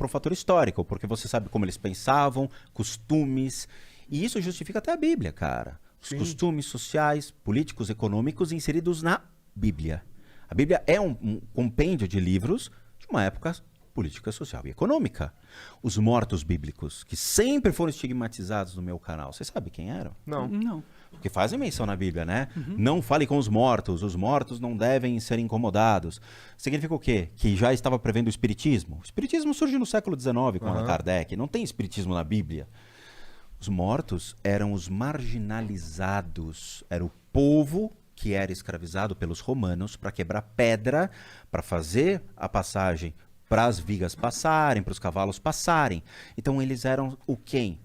por um fator histórico, porque você sabe como eles pensavam, costumes, e isso justifica até a Bíblia, cara. Os costumes sociais, políticos, econômicos inseridos na Bíblia. A Bíblia é um compêndio de livros de uma época política, social e econômica. Os mortos bíblicos, que sempre foram estigmatizados no meu canal, você sabe quem eram? Não. Porque fazem menção na Bíblia, né? Não fale com os mortos não devem ser incomodados. Significa o quê? Que já estava prevendo o espiritismo. O espiritismo surge no século XIX com Allan Kardec, não tem espiritismo na Bíblia. Os mortos eram os marginalizados, era o povo que era escravizado pelos romanos para quebrar pedra, para fazer a passagem para as vigas passarem, para os cavalos passarem. Então eles eram o quem?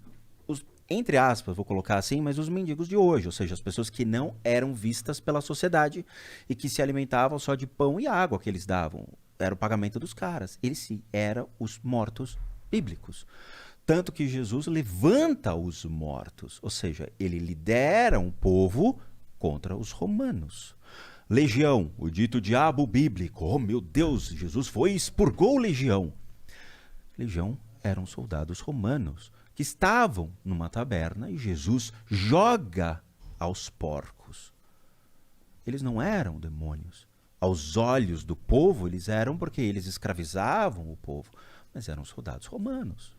Os, entre aspas, vou colocar assim, mas os mendigos de hoje, ou seja, as pessoas que não eram vistas pela sociedade e que se alimentavam só de pão e água que eles davam. Era o pagamento dos caras. Eles sim, eram os mortos bíblicos. Tanto que Jesus levanta os mortos, ou seja, ele lidera um povo contra os romanos. Legião, o dito diabo bíblico. Oh, meu Deus, Jesus foi e expurgou Legião. Legião eram soldados romanos que estavam numa taberna e Jesus joga aos porcos. Eles não eram demônios. Aos olhos do povo, eles eram porque eles escravizavam o povo, mas eram soldados romanos.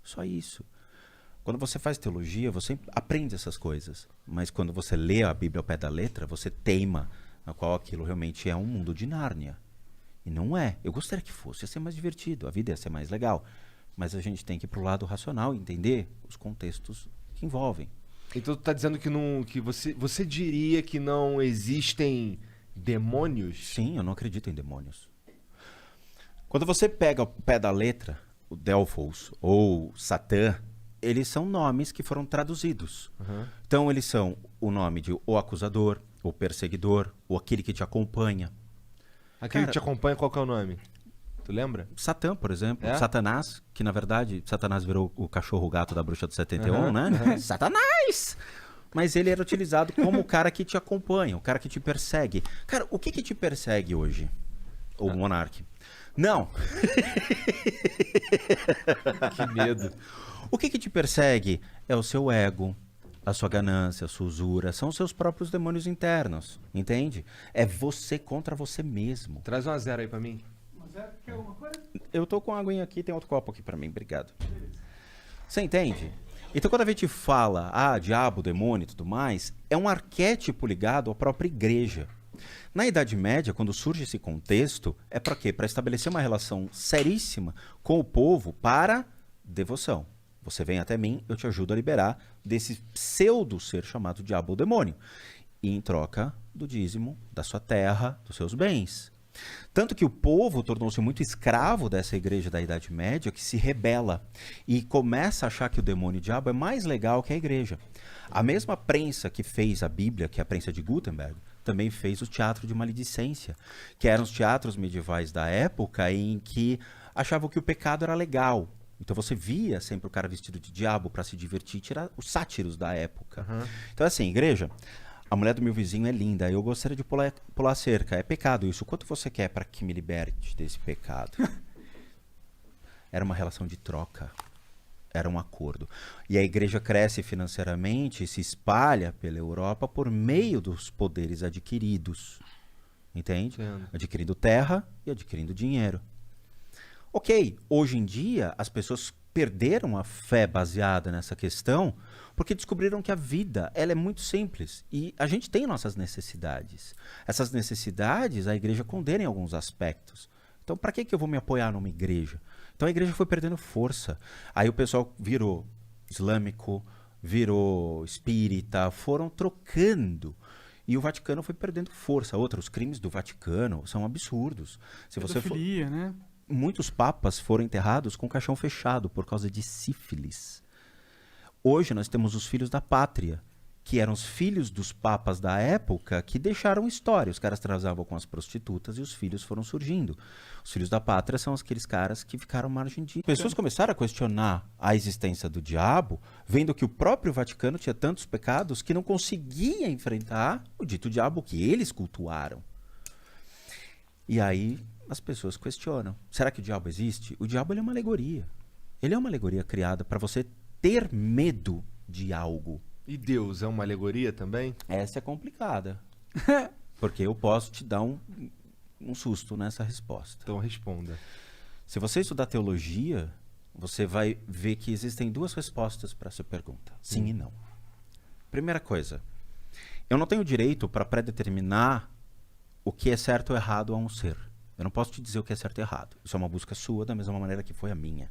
Só isso. Quando você faz teologia, você aprende essas coisas. Mas quando você lê a Bíblia ao pé da letra, você teima na qual aquilo realmente é um mundo de Nárnia. E não é. Eu gostaria que fosse. Ia ser mais divertido. A vida ia ser mais legal. Mas a gente tem que ir para o lado racional e entender os contextos que envolvem. Então tu está dizendo que você diria que não existem demônios? Sim, eu não acredito em demônios. Quando você pega ao pé da letra, o Delfos ou Satã, eles são nomes que foram traduzidos. Então, eles são o nome de o acusador, o perseguidor, ou aquele que te acompanha. Aquele que te acompanha, qual que é o nome? Tu lembra? Satã, por exemplo. Satanás, que na verdade, Satanás virou o cachorro-gato da bruxa do 71, né? Satanás! Mas ele era utilizado como o cara que te acompanha, o cara que te persegue. Cara, o que te persegue hoje? O monarca? Não! Que medo. O que te persegue é o seu ego, a sua ganância, a sua usura. São os seus próprios demônios internos, entende? É você contra você mesmo. Traz 1-0 aí pra mim. 1-0, quer alguma coisa? Eu tô com a aguinha aqui, tem outro copo aqui pra mim, obrigado. Você entende? Então quando a gente fala, diabo, demônio e tudo mais, é um arquétipo ligado à própria igreja. Na Idade Média, quando surge esse contexto, é para quê? Para estabelecer uma relação seríssima com o povo para devoção. Você vem até mim, eu te ajudo a liberar desse pseudo ser chamado diabo ou demônio. E em troca do dízimo, da sua terra, dos seus bens. Tanto que o povo tornou-se muito escravo dessa igreja da Idade Média que se rebela e começa a achar que o demônio e o diabo é mais legal que a igreja. A mesma prensa que fez a Bíblia, que é a prensa de Gutenberg, também fez o teatro de maledicência, que eram os teatros medievais da época em que achavam que o pecado era legal. Então você via sempre o cara vestido de diabo para se divertir, tirar os sátiros da época. Então assim, igreja, a mulher do meu vizinho é linda, eu gostaria de pular a cerca, é pecado isso. Quanto você quer para que me liberte desse pecado? Era uma relação de troca, era um acordo. E a igreja cresce financeiramente e se espalha pela Europa por meio dos poderes adquiridos. Entende? Entendo. Adquirindo terra e adquirindo dinheiro. Ok, hoje em dia as pessoas perderam a fé baseada nessa questão porque descobriram que a vida ela é muito simples e a gente tem nossas necessidades. Essas necessidades a igreja condena em alguns aspectos. Então para que eu vou me apoiar numa igreja? Então a igreja foi perdendo força. Aí o pessoal virou islâmico, virou espírita, foram trocando. E o Vaticano foi perdendo força. Os crimes do Vaticano são absurdos. Se você for... Pedofilia, né? Muitos papas foram enterrados com o caixão fechado por causa de sífilis. Hoje nós temos os filhos da pátria, que eram os filhos dos papas da época que deixaram história. Os caras transavam com as prostitutas e os filhos foram surgindo. Os filhos da pátria são aqueles caras que ficaram à margem de... Pessoas começaram a questionar a existência do diabo, vendo que o próprio Vaticano tinha tantos pecados que não conseguia enfrentar o dito diabo que eles cultuaram. E aí as pessoas questionam. Será que o diabo existe? O diabo ele é uma alegoria. Ele é uma alegoria criada para você ter medo de algo. E Deus é uma alegoria também? Essa é complicada. Porque eu posso te dar um susto nessa resposta. Então responda. Se você estudar teologia, você vai ver que existem duas respostas para essa pergunta. Sim e não. Primeira coisa, eu não tenho direito para predeterminar o que é certo ou errado a um ser. Eu não posso te dizer o que é certo e errado. Isso é uma busca sua, da mesma maneira que foi a minha.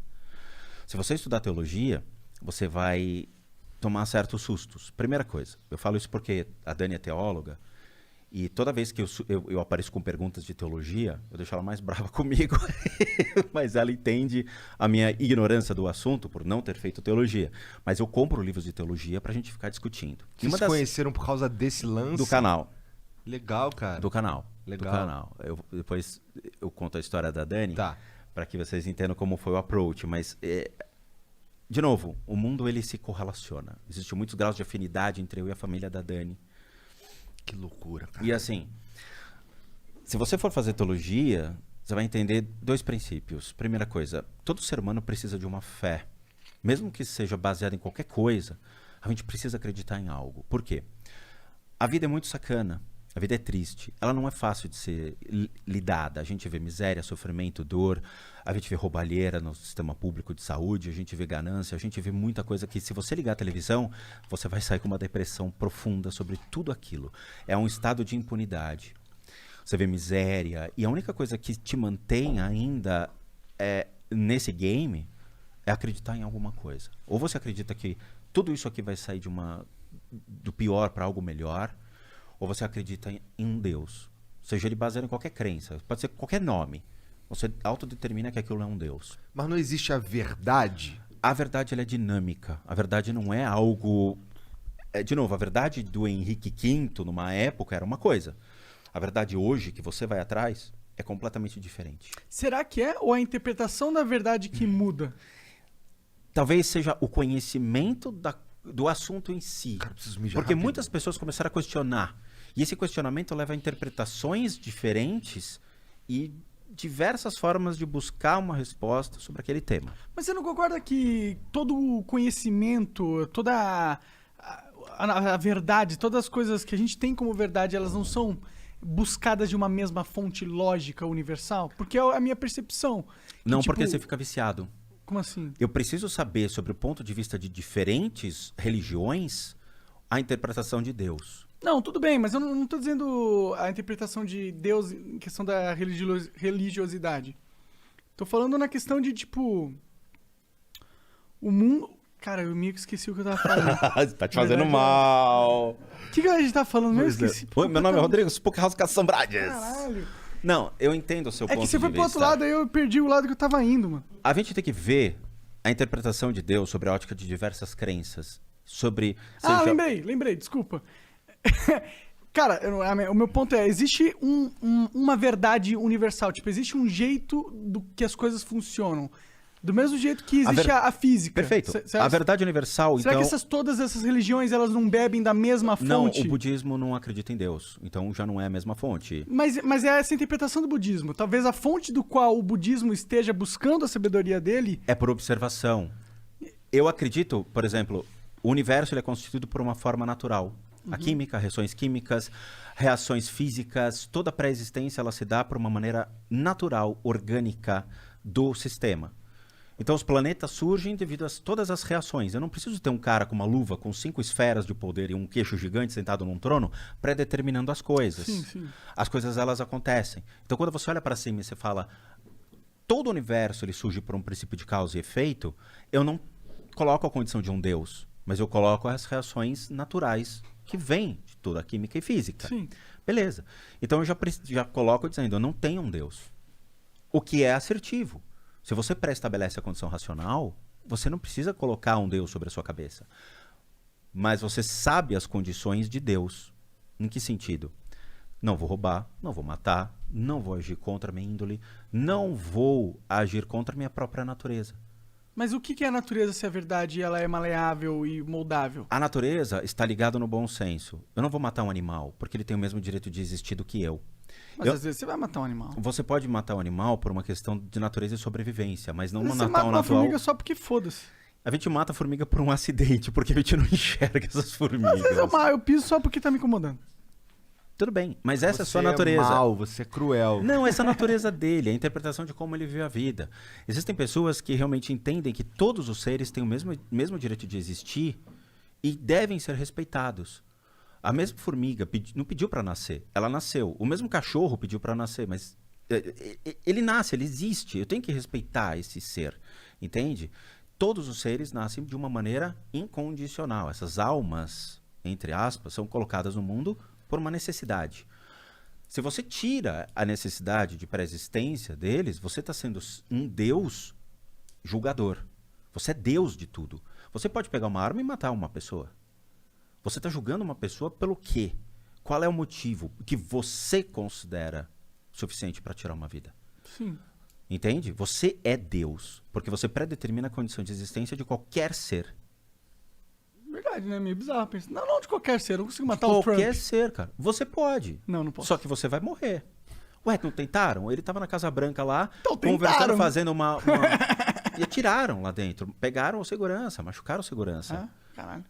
Se você estudar teologia, você vai tomar certos sustos. Primeira coisa, eu falo isso porque a Dani é teóloga, e toda vez que eu apareço com perguntas de teologia, eu deixo ela mais brava comigo, mas ela entende a minha ignorância do assunto por não ter feito teologia. Mas eu compro livros de teologia pra gente ficar discutindo. Vocês se conheceram por causa desse lance? Do canal. Legal, cara. Do canal. Legal. Do canal. Depois eu conto a história da Dani, Tá. para que vocês entendam como foi o approach. Mas, de novo, o mundo ele se correlaciona. Existem muitos graus de afinidade entre eu e a família da Dani. Que loucura, cara. E assim, se você for fazer teologia, você vai entender dois princípios. Primeira coisa, todo ser humano precisa de uma fé. Mesmo que seja baseada em qualquer coisa, a gente precisa acreditar em algo. Por quê? A vida é muito sacana. A vida é triste. Ela não é fácil de ser lidada. A gente vê miséria, sofrimento, dor. A gente vê roubalheira no sistema público de saúde. A gente vê ganância. A gente vê muita coisa que, se você ligar a televisão, você vai sair com uma depressão profunda sobre tudo aquilo. É um estado de impunidade. Você vê miséria. E a única coisa que te mantém ainda nesse game é acreditar em alguma coisa. Ou você acredita que tudo isso aqui vai sair do pior para algo melhor, ou você acredita em um Deus. Seja ele baseado em qualquer crença, pode ser qualquer nome. Você autodetermina que aquilo é um Deus. Mas não existe a verdade? A verdade ela é dinâmica. A verdade não é algo... de novo, a verdade do Henrique V, numa época, era uma coisa. A verdade hoje, que você vai atrás, é completamente diferente. Será que é? Ou a interpretação da verdade que muda? Talvez seja o conhecimento do assunto em si. Cara, preciso mijar Porque rápido. muitas pessoas começaram a questionar. E esse questionamento leva a interpretações diferentes e diversas formas de buscar uma resposta sobre aquele tema. Mas você não concorda que todo o conhecimento, toda a verdade, todas as coisas que a gente tem como verdade, elas não são buscadas de uma mesma fonte lógica universal? Porque é a minha percepção. Não, tipo, porque você fica viciado. Como assim? Eu preciso saber, sobre o ponto de vista de diferentes religiões, a interpretação de Deus. Não, tudo bem, mas eu não tô dizendo a interpretação de Deus em questão da religiosidade. Tô falando na questão de, tipo... O mundo... Cara, eu meio que esqueci o que eu tava falando. Você tá te fazendo Verdade, mal. O que a gente tá falando mesmo? Pois é. Esqueci. Oi, meu nome é Rodrigo Spookhouse Caçambrades. Caralho. Não, eu entendo o seu É ponto que de você vista. foi pro outro lado, aí eu perdi o lado que eu tava indo, mano. A gente tem que ver a interpretação de Deus sobre a ótica de diversas crenças. Sobre... Ah, lembrei, desculpa. Cara, o meu ponto é, existe uma verdade universal, tipo, existe um jeito do que as coisas funcionam. Do mesmo jeito que existe a física. Perfeito. A verdade universal, será então... que todas essas religiões, elas não bebem da mesma fonte? Não, o budismo não acredita em Deus, então já não é a mesma fonte. Mas é essa interpretação do budismo. Talvez a fonte do qual o budismo esteja buscando a sabedoria dele... É por observação. Eu acredito, por exemplo, o universo ele é constituído por uma forma natural. A química, reações químicas, reações físicas, toda a pré-existência ela se dá por uma maneira natural, orgânica do sistema. Então os planetas surgem devido a todas as reações. Eu não preciso ter um cara com uma luva com 5 esferas de poder e um queixo gigante sentado num trono pré-determinando as coisas. Sim. As coisas elas acontecem. Então quando você olha para cima e você fala todo o universo ele surge por um princípio de causa e efeito, eu não coloco a condição de um Deus, mas eu coloco as reações naturais que vêm de toda a química e física. Sim. Beleza. Então eu já coloco dizendo, eu não tenho um Deus. O que é assertivo. Se você pré-estabelece a condição racional, você não precisa colocar um Deus sobre a sua cabeça. Mas você sabe as condições de Deus. Em que sentido? Não vou roubar, não vou matar, não vou agir contra a minha índole, não vou agir contra a minha própria natureza. Mas o que é a natureza se a verdade ela é maleável e moldável? A natureza está ligada no bom senso. Eu não vou matar um animal porque ele tem o mesmo direito de existir do que eu. Mas às vezes você vai matar um animal. Você pode matar um animal por uma questão de natureza e sobrevivência, mas não Às vezes você matar mata um uma natural. formiga só porque foda-se. A gente mata a formiga por um acidente, porque a gente não enxerga essas formigas. Às vezes eu piso só porque tá me incomodando. Tudo bem, mas essa é a sua Você natureza. É mal, você é cruel. Não, essa é a natureza dele, a interpretação de como ele vive a vida. Existem pessoas que realmente entendem que todos os seres têm o mesmo direito de existir e devem ser respeitados. A mesma formiga não pediu para nascer, ela nasceu. O mesmo cachorro pediu para nascer, mas ele nasce, ele existe. Eu tenho que respeitar esse ser, entende? Todos os seres nascem de uma maneira incondicional. Essas almas, entre aspas, são colocadas no mundo por uma necessidade. Se você tira a necessidade de pré-existência deles, você está sendo um Deus julgador. Você é Deus de tudo. Você pode pegar uma arma e matar uma pessoa. Você está julgando uma pessoa pelo quê? Qual é o motivo que você considera suficiente para tirar uma vida? Sim. Entende? Você é Deus, porque você predetermina a condição de existência de qualquer ser. Verdade, né? Meio bizarro. Pensa, não de qualquer ser. Eu não consigo matar o Trump. Qualquer ser, cara. Você pode. Não posso. Só que você vai morrer. Ué, não tentaram? Ele tava na Casa Branca lá, Então, conversando, tentaram. fazendo uma... E atiraram lá dentro. Pegaram o segurança, machucaram o segurança. Ah, caralho.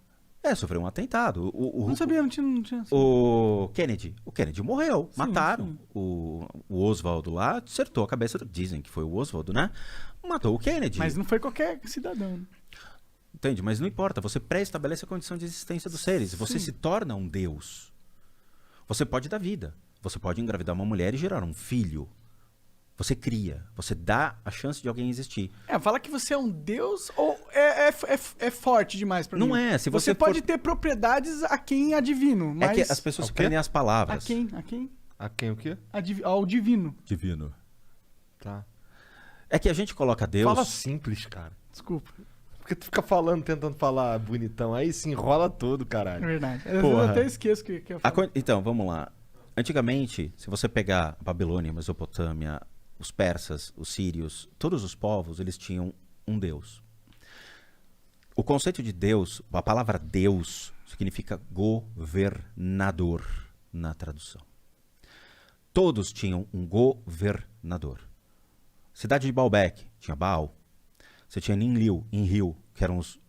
Sofreu um atentado. Não sabia, não tinha. O Kennedy morreu, Sim, mataram. sim. O Oswald lá acertou a cabeça, dizem que foi o Oswald, né? Matou o Kennedy. Mas não foi qualquer cidadão. Né? Entende? Mas não importa, você pré-estabelece a condição de existência dos seres. Você se torna um Deus. Você pode dar vida. Você pode engravidar uma mulher e gerar um filho. Você cria. Você dá a chance de alguém existir. Fala que você é um deus ou é forte demais pra mim? Não é. Se você pode ter propriedades a quem é divino, mas... É que as pessoas prendem as palavras. A quem? A quem o quê? Ao divino. Divino. Tá. É que a gente coloca Deus... Fala simples, cara. Desculpa. Porque tu fica falando, tentando falar bonitão, aí se enrola todo, É caralho. verdade. Às vezes Porra. eu até esqueço que eu falo. Então, vamos lá. Antigamente, se você pegar a Babilônia, a Mesopotâmia, os persas, os sírios, todos os povos, eles tinham um Deus. O conceito de Deus, a palavra Deus, significa governador na tradução. Todos tinham um governador. Cidade de Baalbek tinha Baal. Você tinha Ninlil, Enlil, que eram os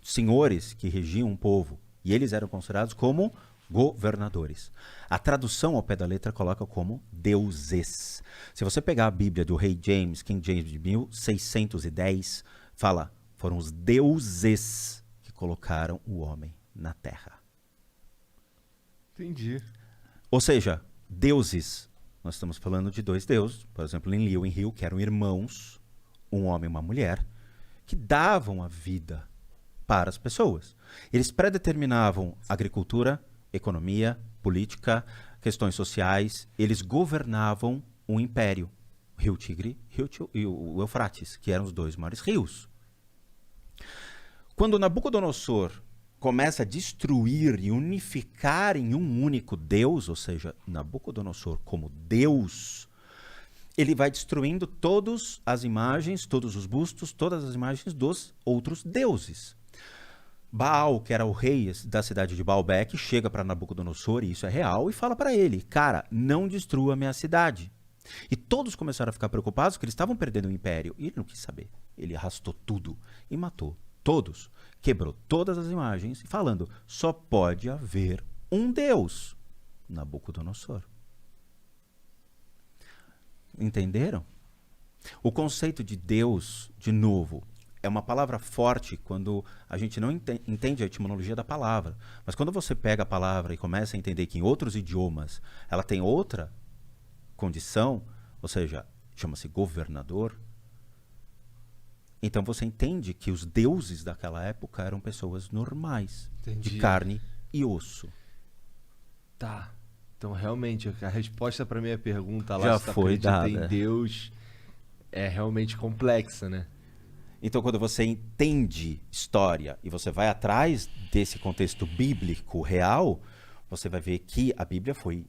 senhores que regiam um povo. E eles eram considerados como governadores. A tradução ao pé da letra coloca como deuses. Se você pegar a Bíblia do rei James, King James de 1610, fala, foram os deuses que colocaram o homem na terra. Entendi. Ou seja, deuses, nós estamos falando de dois deuses, por exemplo, Enlil e Enlil, que eram irmãos, um homem e uma mulher, que davam a vida para as pessoas. Eles predeterminavam agricultura, economia, política, questões sociais. Eles governavam um império, o Rio Tigre e o Eufrates, que eram os dois maiores rios. Quando Nabucodonosor começa a destruir e unificar em um único Deus, ou seja, Nabucodonosor como Deus, ele vai destruindo todas as imagens, todos os bustos, todas as imagens dos outros deuses. Baal, que era o rei da cidade de Baalbek, chega para Nabucodonosor, e isso é real, e fala para ele, cara, não destrua a minha cidade. E todos começaram a ficar preocupados porque eles estavam perdendo o império. E ele não quis saber. Ele arrastou tudo e matou todos. Quebrou todas as imagens, falando, só pode haver um Deus, Nabucodonosor. Entenderam? O conceito de Deus, de novo, é uma palavra forte quando a gente não entende a etimologia da palavra. Mas quando você pega a palavra e começa a entender que em outros idiomas ela tem outra condição, ou seja, chama-se governador, então você entende que os deuses daquela época eram pessoas normais, Entendi. de carne e osso. Tá. Então, realmente, a resposta pra minha pergunta lá, Já se tu foi acredita dada. em Deus, é realmente complexa, né? Então, quando você entende história e você vai atrás desse contexto bíblico real, você vai ver que a Bíblia foi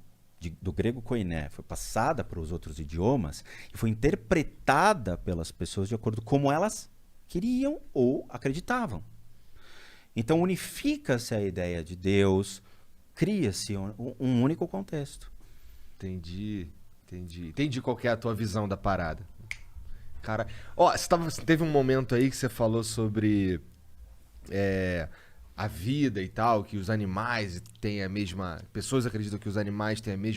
do grego koiné, foi passada para os outros idiomas e foi interpretada pelas pessoas de acordo com como elas queriam ou acreditavam. Então, unifica-se a ideia de Deus, cria-se um único contexto. Entendi. Entendi qual que é a tua visão da parada. Cara, ó, teve um momento aí que você falou sobre a vida e tal, que os animais têm a mesma... Pessoas acreditam que os animais têm a mesma